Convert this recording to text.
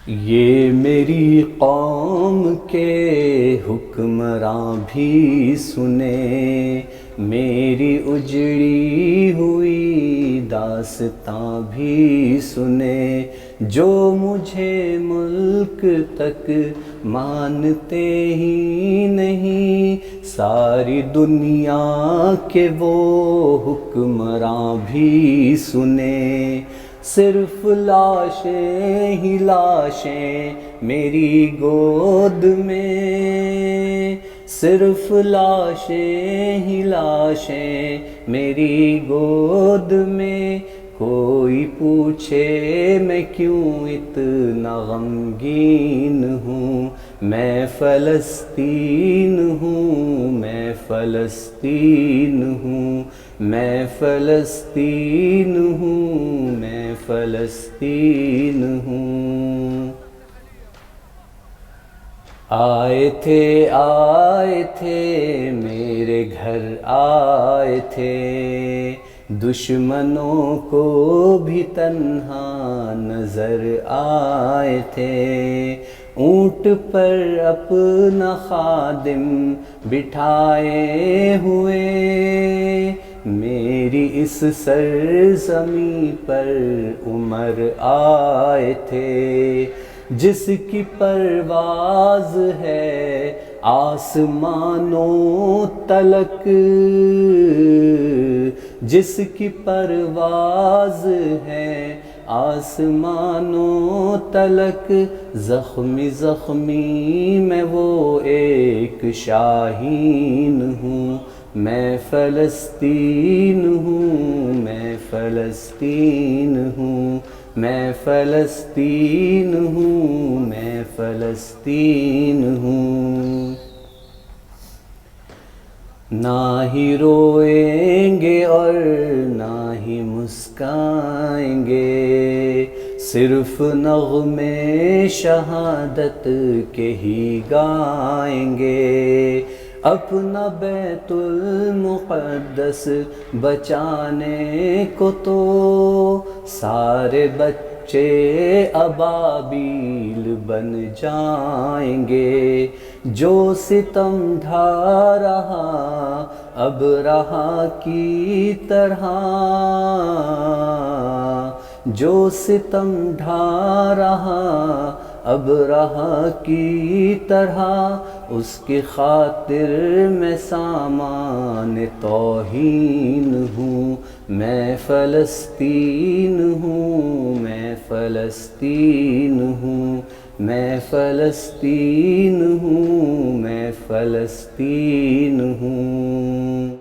یہ میری قوم کے حکمراں بھی سنیں، میری اجڑی ہوئی داستاں بھی سنیں، جو مجھے ملک تک مانتے ہی نہیں، ساری دنیا کے وہ حکمراں بھی سنیں۔ صرف لاشیں ہی لاشیں میری گود میں، صرف لاشیں ہی لاشیں میری گود میں، کوئی پوچھے میں کیوں اتنا غمگین ہوں، میں فلسطین ہوں، میں فلسطین ہوں، میں فلسطین ہوں، میں فلسطین ہوں۔ آئے تھے میرے گھر آئے تھے، دشمنوں کو بھی تنہا نظر آئے تھے، اونٹ پر اپنا خادم بٹھائے ہوئے، میری اس سرزمیں پر عمر آئے تھے، جس کی پرواز ہے آسمانوں تلک، جس کی پرواز ہے آسمانوں تلک، زخمی زخمی میں وہ ایک شاہین ہوں، میں فلسطین ہوں، میں فلسطین ہوں، میں فلسطین ہوں، میں فلسطین ہوں۔ نہ ہی روئیں گے اور نہ ہی مسکائیں گے، صرف نغمے شہادت کے ہی گائیں گے، اپنا بیت المقدس بچانے کو تو سارے بچے ابابیل بن جائیں گے، جو ستم ڈھا رہا اب رہا کی طرح، جو ستم ڈھا رہا اب رہا کی طرح، اس کی خاطر میں سامان توہین ہوں، میں فلسطین ہوں، میں فلسطین ہوں، میں فلسطین ہوں، میں فلسطین ہوں۔